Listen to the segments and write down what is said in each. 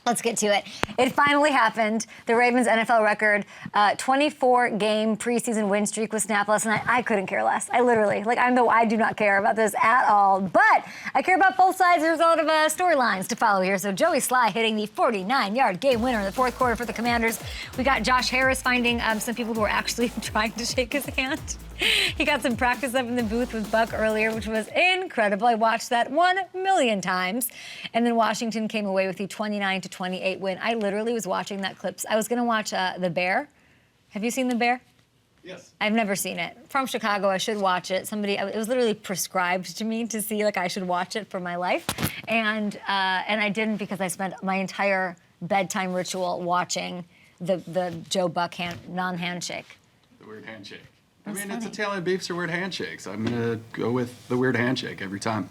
Let's get to it. It finally happened. The Ravens' NFL record 24-game preseason win streak was snapped last night. I couldn't care less. I do not care about this at all. But I care about both sides. There's a lot of storylines to follow here. So Joey Sly hitting the 49-yard game winner in the fourth quarter for the Commanders. We got Josh Harris finding some people who are actually trying to shake his hand. He got some practice up in the booth with Buck earlier, which was incredible. I watched that 1,000,000 times. And then Washington came away with the 29-28 win. I literally was watching that clips. I was going to watch The Bear. Have you seen The Bear? Yes. I've never seen it. From Chicago, I should watch it. It was literally prescribed to me to see, like, I should watch it for my life. And I didn't, because I spent my entire bedtime ritual watching the Joe Buck non-handshake. The weird handshake. It's Italian beefs or weird handshakes. I'm going to go with the weird handshake every time.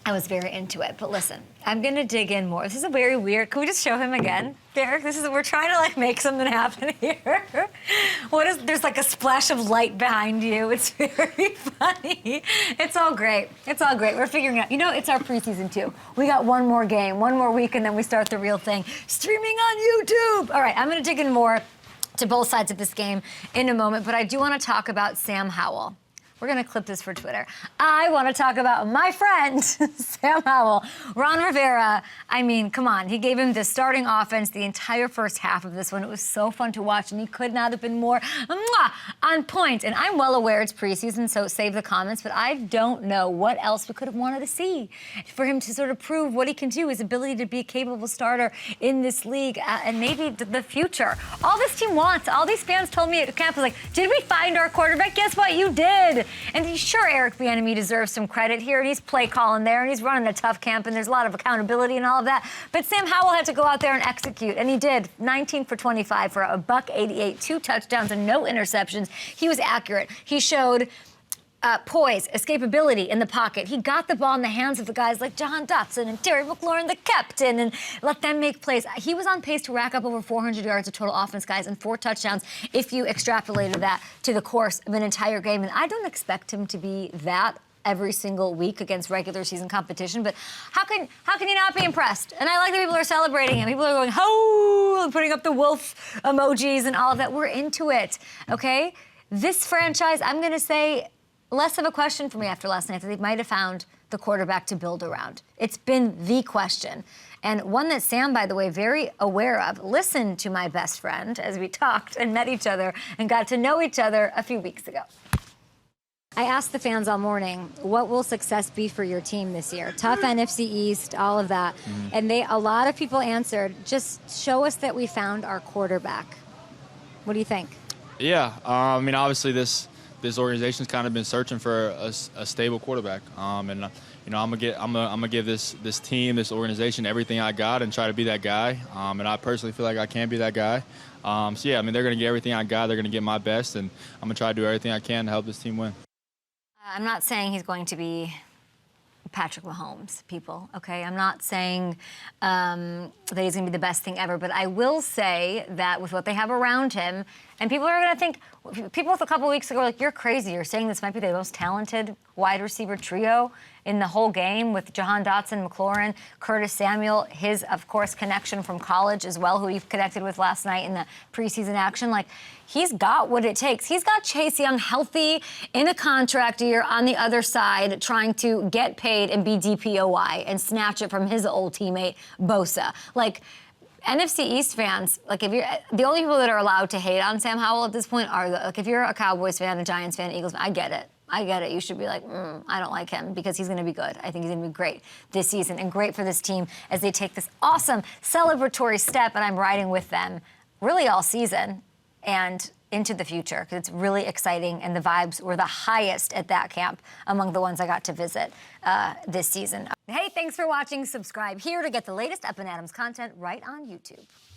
I was very into it, but listen, I'm gonna dig in more. This is a very weird. Can we just show him again, Derek? We're trying to make something happen here. There's like a splash of light behind you. It's very funny. It's all great. It's all great. We're figuring it out. It's our preseason too. We got one more game, one more week, and then we start the real thing. Streaming on YouTube. All right, I'm gonna dig in more to both sides of this game in a moment, but I do want to talk about Sam Howell. We're going to clip this for Twitter. I want to talk about my friend, Sam Howell. Ron Rivera, come on. He gave him the starting offense the entire first half of this one. It was so fun to watch, and he could not have been more on point. And I'm well aware it's preseason, so save the comments, but I don't know what else we could have wanted to see for him to sort of prove what he can do, his ability to be a capable starter in this league, and maybe the future. All this team wants, all these fans told me at camp was like, did we find our quarterback? Guess what? You did. And sure, Eric Bieniemy deserves some credit here, and he's play calling there, and he's running a tough camp, and there's a lot of accountability and all of that. But Sam Howell had to go out there and execute, and he did. 19 for 25 for a $188, 2 touchdowns and no interceptions. He was accurate. He showed poise, escapability in the pocket. He got the ball in the hands of the guys like Jahan Dotson and Terry McLaurin, the captain, and let them make plays. He was on pace to rack up over 400 yards of total offense, guys, and 4 touchdowns if you extrapolated that to the course of an entire game. And I don't expect him to be that every single week against regular season competition, but how can you not be impressed? And I like that people are celebrating him. People are going, "Ho!" putting up the wolf emojis and all of that. We're into it, okay? This franchise, I'm going to say, less of a question for me after last night, that they might have found the quarterback to build around. It's been the question. And one that Sam, by the way, very aware of. Listened to my best friend as we talked and met each other and got to know each other a few weeks ago. I asked the fans all morning, what will success be for your team this year? Tough NFC East, all of that. And a lot of people answered, just show us that we found our quarterback. What do you think? Yeah, obviously this organization's kind of been searching for a stable quarterback, and I'm gonna give this team, this organization, everything I got and try to be that guy. And I personally feel like I can be that guy. They're gonna get everything I got. They're gonna get my best, and I'm gonna try to do everything I can to help this team win. I'm not saying he's going to be Patrick Mahomes, people, okay? I'm not saying that he's going to be the best thing ever, but I will say that with what they have around him, and people are going to think, people a couple weeks ago were like, you're crazy, you're saying this might be the most talented wide receiver trio in the whole game with Jahan Dotson, McLaurin, Curtis Samuel, his, of course, connection from college as well, who he connected with last night in the preseason action. Like, he's got what it takes. He's got Chase Young healthy in a contract year on the other side, trying to get paid and be DPOY and snatch it from his old teammate, Bosa. Like, NFC East fans, like, if you're the only people that are allowed to hate on Sam Howell at this point are if you're a Cowboys fan, a Giants fan, Eagles fan, I get it. You should be like, I don't like him, because he's going to be good. I think he's going to be great this season and great for this team as they take this awesome celebratory step, and I'm riding with them really all season and into the future, because it's really exciting, and the vibes were the highest at that camp among the ones I got to visit this season. Hey, thanks for watching. Subscribe here to get the latest Up and Adams content right on YouTube.